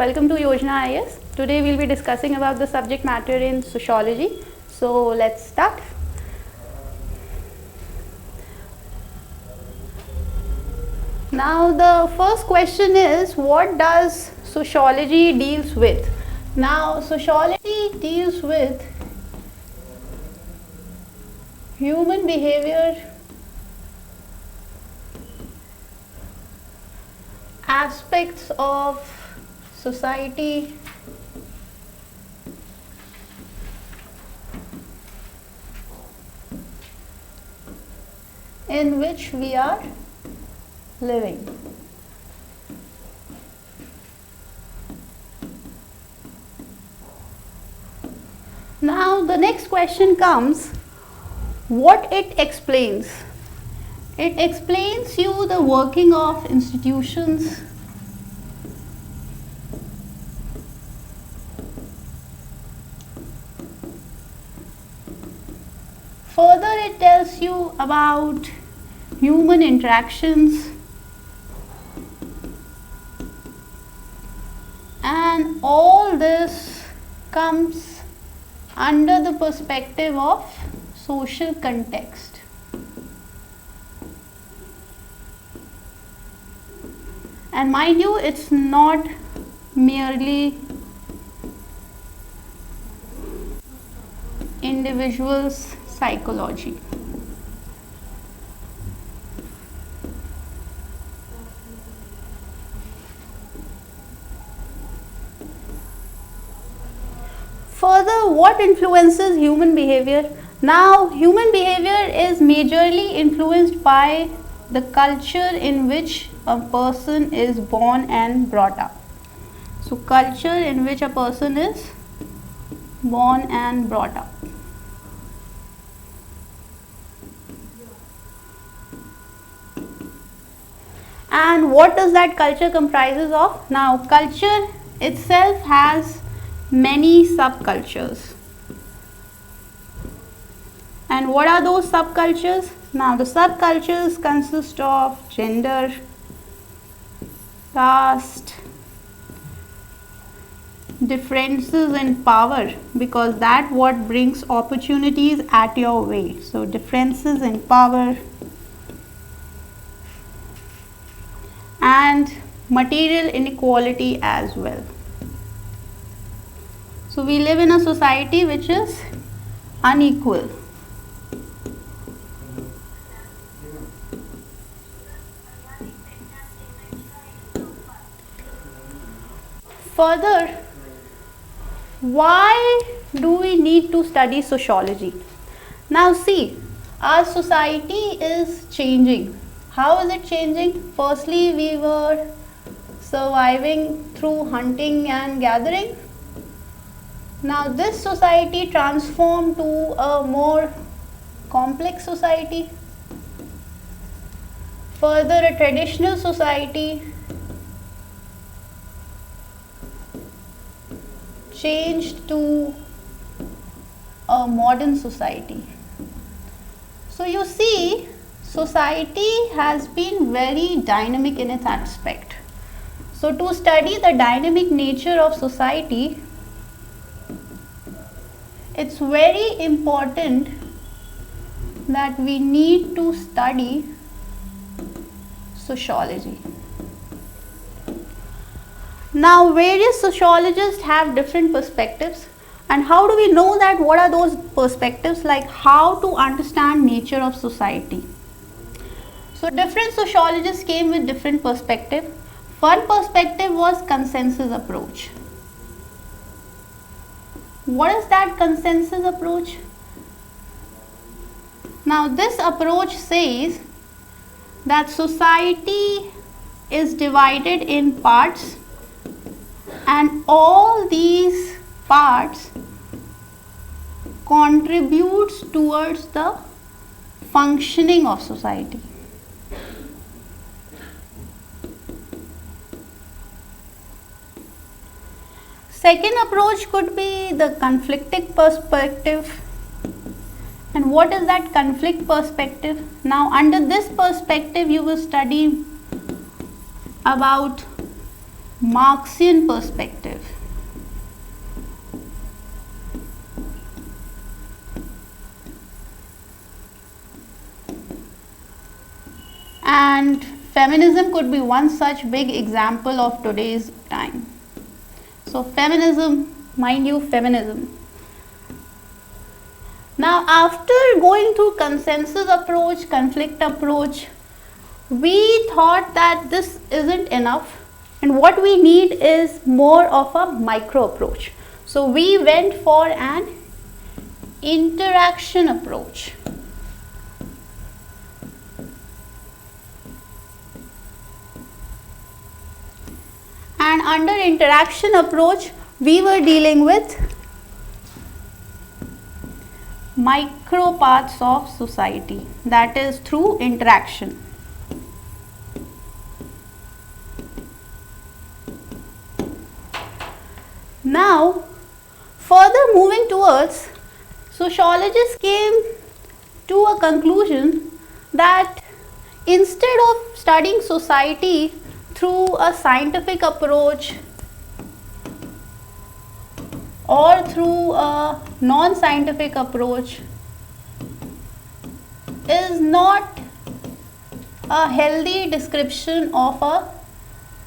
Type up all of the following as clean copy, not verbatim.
welcome to Yojana IAS. Today we'll be discussing about the subject matter in sociology. So let's start. Now the first question is, what does sociology deals with? Now sociology deals with human behavior, aspects of society, in which we are living. Now the next question comes, what it explains. It explains you the working of institutions, further it tells you about human interactions, and all this comes under the perspective of social context. And mind you, it's not merely individuals' psychology. Further, what influences human behavior? Now, human behavior is majorly influenced by the culture in which a person is born and brought up. So, culture in which a person is born and brought up. And what does that culture comprises of? Now, culture itself has many subcultures. And what are those subcultures? Now, the subcultures consist of gender, caste, differences in power, because that what brings opportunities at your way. So, differences in power and material inequality as well. So, we live in a society which is unequal. Further, why do we need to study sociology? Now see, our society is changing. How is it changing? Firstly, we were surviving through hunting and gathering. Now this society transformed to a more complex society. Further, a traditional society changed to a modern society. So you see, society has been very dynamic in its aspect. So to study the dynamic nature of society, it's very important that we need to study sociology. Now, various sociologists have different perspectives, and how do we know that? What are those perspectives? Like how to understand nature of society. So, different sociologists came with different perspective. One perspective was consensus approach. What is that consensus approach? Now, this approach says that society is divided in parts, and all these parts contributes towards the functioning of society. Second approach could be the conflicting perspective. And what is that conflict perspective? Now, under this perspective, you will study about Marxian perspective. And feminism could be one such big example of today's time. So feminism, mind you, feminism. Now after going through consensus approach, conflict approach, we thought that this isn't enough and what we need is more of a micro approach. So we went for an interaction approach. And under interaction approach, we were dealing with micro parts of society, that is through interaction. Now, further moving towards, sociologists came to a conclusion that instead of studying society through a scientific approach or through a non-scientific approach is not a healthy description of a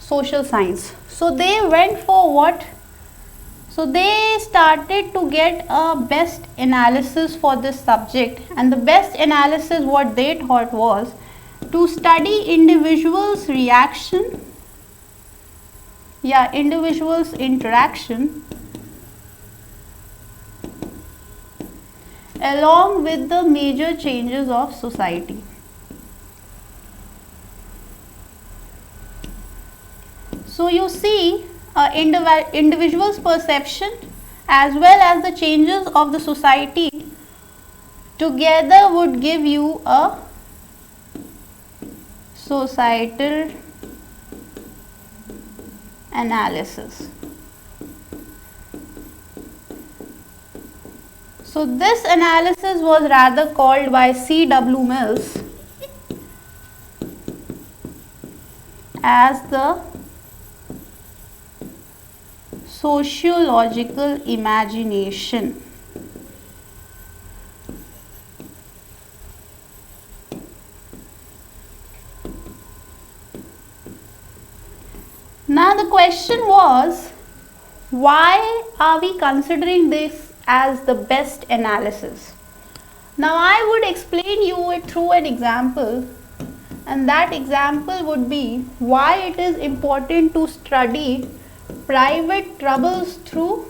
social science. So they went for what? So they started to get a best analysis for this subject, and the best analysis what they thought was to study individuals' reaction, individuals' interaction along with the major changes of society. So you see, individual's perception as well as the changes of the society together would give you a societal analysis. So this analysis was rather called by C.W. Mills as the sociological imagination. Now the question was, why are we considering this as the best analysis? Now I would explain you it through an example, and that example would be why it is important to study private troubles through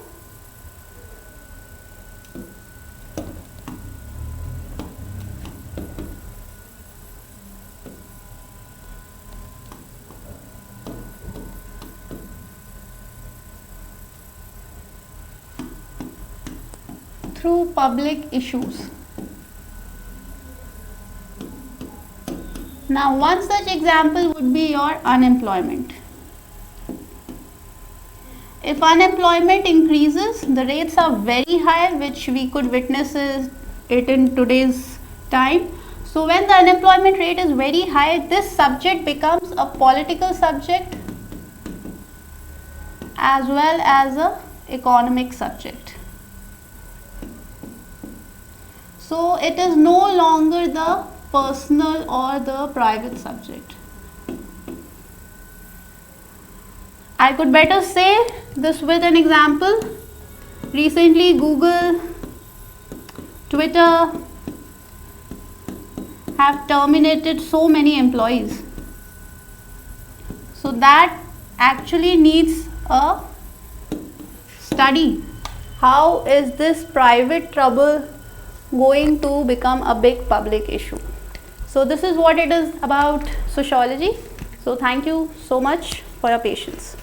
public issues. Now one such example would be your unemployment. If unemployment increases, the rates are very high, which we could witness it in today's time. So when the unemployment rate is very high, this subject becomes a political subject as well as a economic subject. So it is no longer the personal or the private subject. I could better say this with an example. Recently Google, Twitter have terminated so many employees. So that actually needs a study. How is this private trouble going to become a big public issue? So this is what it is about sociology. So thank you so much for your patience.